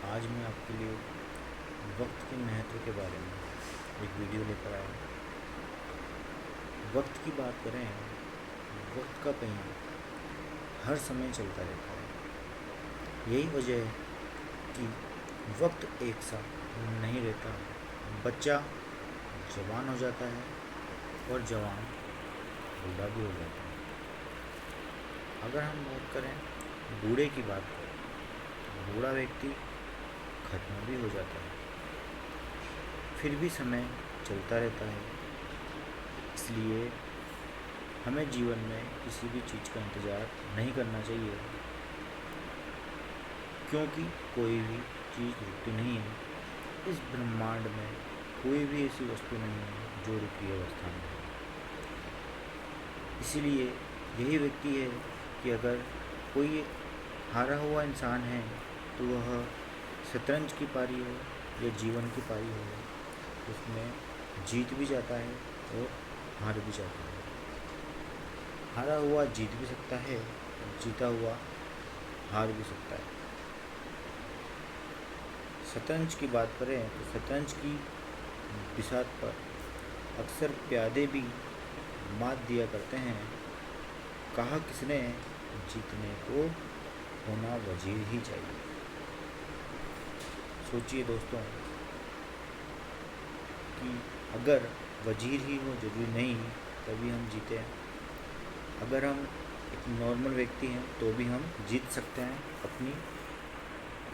आज मैं आपके लिए वक्त के महत्व के बारे में एक वीडियो लेकर आया हूँ। वक्त की बात करें, वक्त का पहिया हर समय चलता रहता है। यही वजह है कि वक्त एक सा नहीं रहता। बच्चा जवान हो जाता है और जवान बूढ़ा भी हो जाता है। अगर हम बात करें बूढ़े की बात करें तो बूढ़ा व्यक्ति खत्म भी हो जाता है, फिर भी समय चलता रहता है। इसलिए हमें जीवन में किसी भी चीज़ का इंतज़ार नहीं करना चाहिए, क्योंकि कोई भी चीज़ रुकती नहीं है। इस ब्रह्मांड में कोई भी ऐसी वस्तु नहीं है जो रुकी अवस्था में है। इसीलिए यही व्यक्ति है कि अगर कोई हारा हुआ इंसान है तो वह शतरंज की पारी हो या जीवन की पारी हो, उसमें जीत भी जाता है और हार भी जाता है। हारा हुआ जीत भी सकता है, जीता हुआ हार भी सकता है। शतरंज की बात करें तो शतरंज की बिसात पर अक्सर प्यादे भी मात दिया करते हैं। कहा किसने, जीतने को होना वजीर ही चाहिए। सोचिए दोस्तों कि अगर वजीर ही हो जरूरी नहीं तभी हम जीते हैं। अगर हम एक नॉर्मल व्यक्ति हैं तो भी हम जीत सकते हैं। अपनी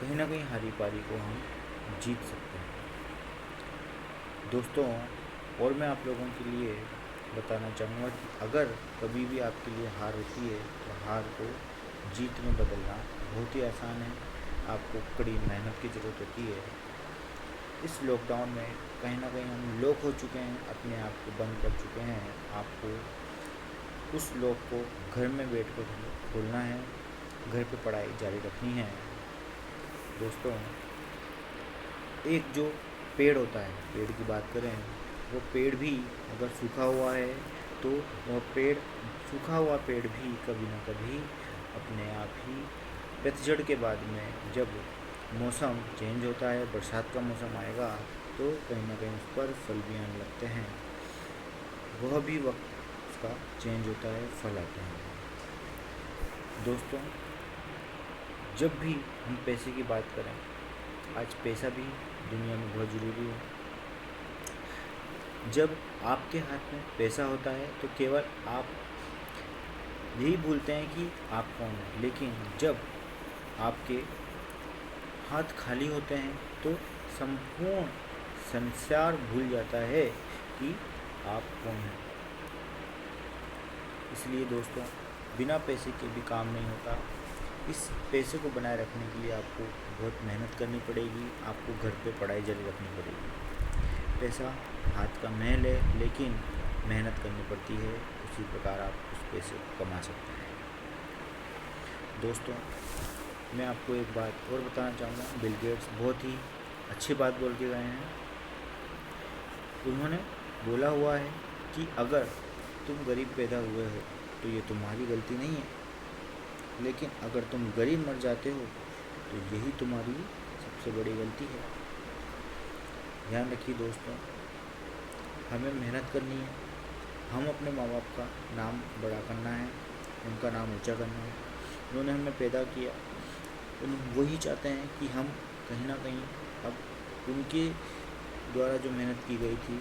कहीं ना कहीं हारी पारी को हम जीत सकते हैं दोस्तों। और मैं आप लोगों के लिए बताना चाहूँगा कि अगर कभी भी आपके लिए हार होती है तो हार को जीत में बदलना बहुत ही आसान है। आपको कड़ी मेहनत की ज़रूरत होती है। इस लॉकडाउन में कहीं ना कहीं हम लॉक हो चुके हैं, अपने आप को बंद कर चुके हैं। आपको उस लॉक को घर में बैठ कर खोलना है, घर पे पढ़ाई जारी रखनी है दोस्तों। एक जो पेड़ होता है, पेड़ की बात करें, वो पेड़ भी अगर सूखा हुआ है तो वह पेड़, सूखा हुआ पेड़ भी कभी ना कभी अपने आप ही पतझड़ के बाद में जब मौसम चेंज होता है, बरसात का मौसम आएगा तो कहीं ना कहीं उस पर फल भी आने लगते हैं। वह भी वक्त उसका चेंज होता है, फल आते हैं दोस्तों। जब भी हम पैसे की बात करें, आज पैसा भी दुनिया में बहुत ज़रूरी है। जब आपके हाथ में पैसा होता है तो केवल आप यही भूलते हैं कि आप कौन हैं, लेकिन जब आपके हाथ खाली होते हैं तो संपूर्ण संसार भूल जाता है कि आप कौन हैं। इसलिए दोस्तों, बिना पैसे के भी काम नहीं होता। इस पैसे को बनाए रखने के लिए आपको बहुत मेहनत करनी पड़ेगी। आपको घर पे पढ़ाई जारी रखनी पड़ेगी। पैसा हाथ का महल है, लेकिन मेहनत करनी पड़ती है। उसी प्रकार आप उस पैसे को कमा सकते हैं दोस्तों। मैं आपको एक बात और बताना चाहूँगा। बिल गेट्स बहुत ही अच्छी बात बोल के गए हैं। उन्होंने बोला हुआ है कि अगर तुम गरीब पैदा हुए हो तो ये तुम्हारी गलती नहीं है, लेकिन अगर तुम गरीब मर जाते हो तो यही तुम्हारी सबसे बड़ी गलती है। ध्यान रखिए दोस्तों, हमें मेहनत करनी है। हम अपने माँ बाप का नाम बड़ा करना है, उनका नाम ऊंचा करना है। उन्होंने हमें पैदा किया, वही चाहते हैं कि हम कहीं ना कहीं अब उनके द्वारा जो मेहनत की गई थी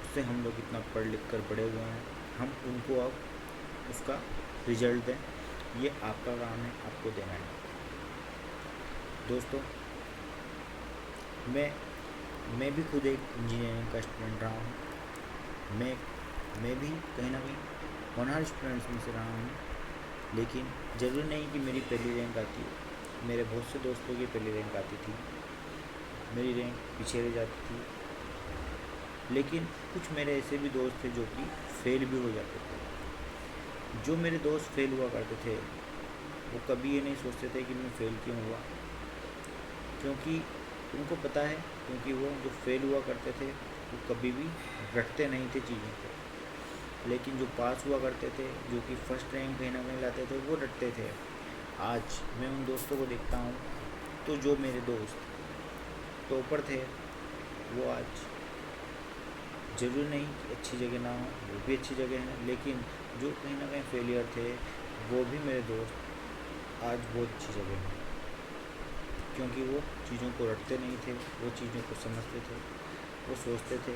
उससे हम लोग इतना पढ़ लिख कर बड़े हुए हैं, हम उनको अब उसका रिजल्ट दें। ये आपका काम है, आपको देना है दोस्तों। मैं भी खुद एक इंजीनियरिंग का स्टूडेंट रहा हूँ। मैं भी कहीं ना कहीं 100 स्टूडेंट्स में से रहा हूँ, लेकिन ज़रूरी नहीं कि मेरी पहली रैंक आती है। मेरे बहुत से दोस्तों की पहली रैंक आती थी, मेरी रैंक पीछे रह जाती थी। लेकिन कुछ मेरे ऐसे भी दोस्त थे जो कि फेल भी हो जाते थे। जो मेरे दोस्त फेल हुआ करते थे वो कभी ये नहीं सोचते थे कि मैं फ़ेल क्यों हुआ, क्योंकि उनको पता है, क्योंकि वो जो फेल हुआ करते थे वो कभी भी रटते नहीं थे चीज़ों को। लेकिन जो पास हुआ करते थे, जो कि फर्स्ट रैंक कहीं ना कहीं लाते थे, वो रटते थे। आज मैं उन दोस्तों को देखता हूँ तो जो मेरे दोस्त टॉपर थे वो आज ज़रूरी नहीं कि अच्छी जगह ना हो, वो भी अच्छी जगह हैं, लेकिन जो कहीं ना कहीं फेलियर थे वो भी मेरे दोस्त आज बहुत अच्छी जगह हैं, क्योंकि वो चीज़ों को रटते नहीं थे, वो चीज़ों को समझते थे। वो सोचते थे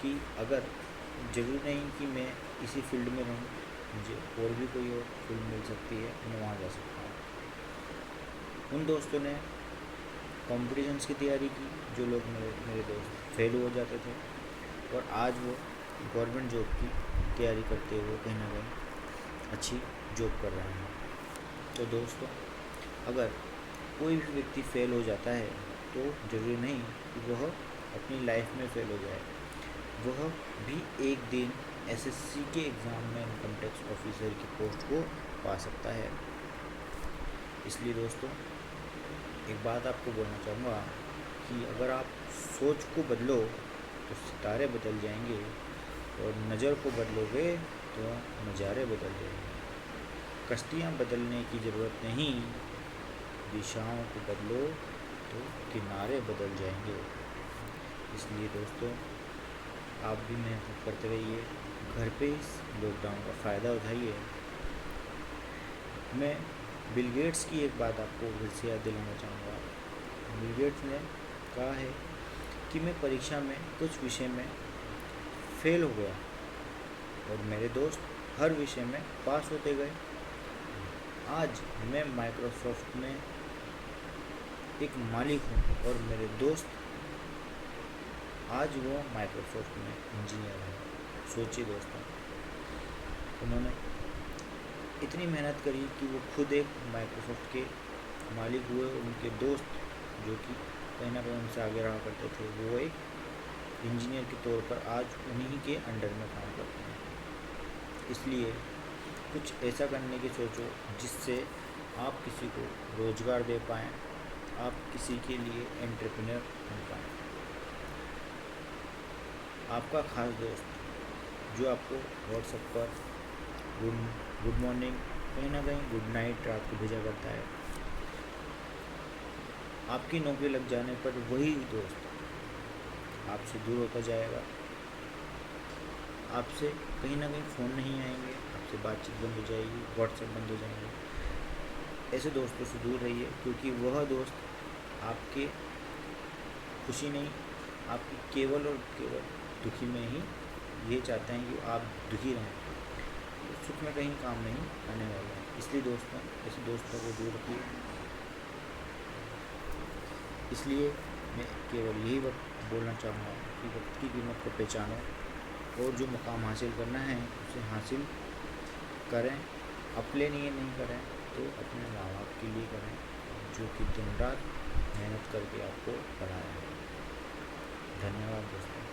कि अगर ज़रूरी नहीं कि मैं इसी फील्ड में रहूँ, मुझे और भी कोई और फील्ड मिल सकती है, मैं वहाँ जा सकता हूँ। उन दोस्तों ने कॉम्पिटिशन्स की तैयारी की, जो लोग मेरे दोस्त फेल हो जाते थे, और आज वो गवर्नमेंट जॉब की तैयारी करते हुए कहीं ना कहीं अच्छी जॉब कर रहे हैं। तो दोस्तों, अगर कोई भी व्यक्ति फेल हो जाता है तो ज़रूरी नहीं कि वह अपनी लाइफ में फेल हो जाए, वह भी एक दिन एसएससी के एग्ज़ाम में इनकम टैक्स ऑफिसर की पोस्ट को पा सकता है। इसलिए दोस्तों, एक बात आपको बोलना चाहूँगा कि अगर आप सोच को बदलो तो सितारे बदल जाएंगे, और नज़र को बदलोगे तो नज़ारे बदल जाएंगे। कश्तियाँ बदलने की ज़रूरत नहीं, दिशाओं को बदलो तो किनारे बदल जाएंगे। इसलिए दोस्तों, आप भी मेहनत करते रहिए, घर पे इस लॉकडाउन का फ़ायदा उठाइए। मैं बिल गेट्स की एक बात आपको फिर से याद दिलाना चाहूँगा। बिल गेट्स ने कहा है कि मैं परीक्षा में कुछ विषय में फेल हो गया और मेरे दोस्त हर विषय में पास होते गए। आज मैं माइक्रोसॉफ्ट में एक मालिक हूँ और मेरे दोस्त आज वो माइक्रोसॉफ्ट में इंजीनियर है। सोचिए दोस्तों, उन्होंने इतनी मेहनत करी कि वो खुद एक माइक्रोसॉफ्ट के मालिक हुए, उनके दोस्त जो कि कहीं ना कहीं उनसे आगे रहा करते थे, वो एक इंजीनियर के तौर पर आज उन्हीं के अंडर में काम करते हैं। इसलिए कुछ ऐसा करने की सोचो जिससे आप किसी को रोज़गार दे पाएँ, आप किसी के लिए एंटरप्रेन्योर बन पाएँ। आपका खास दोस्त जो आपको व्हाट्सएप पर गुड मॉर्निंग, कहीं ना कहीं गुड नाइट रात को भेजा करता है, आपकी नौकरी लग जाने पर वही दोस्त आपसे दूर होता जाएगा। आपसे कहीं ना कहीं फ़ोन नहीं आएंगे, आपसे बातचीत बंद हो जाएगी, व्हाट्सएप बंद हो जाएंगे। ऐसे दोस्तों से दूर रहिए, क्योंकि वह दोस्त आपके खुशी नहीं, आपकी केवल और केवल दुखी में ही ये चाहते हैं कि आप दुखी रहें, सुख में कहीं काम नहीं आने वाला है। इसलिए दोस्तों, ऐसे दोस्तों को दूर रखिए। इसलिए मैं केवल यही वक्त बोलना चाहूँगा कि वक्त की कीमत को पहचानो, और जो मुकाम हासिल करना है उसे हासिल करें। अपने लिए नहीं करें तो अपने माँ बाप के लिए करें, जो कि दिन रात मेहनत करके आपको पढ़ाया है। धन्यवाद दोस्तों।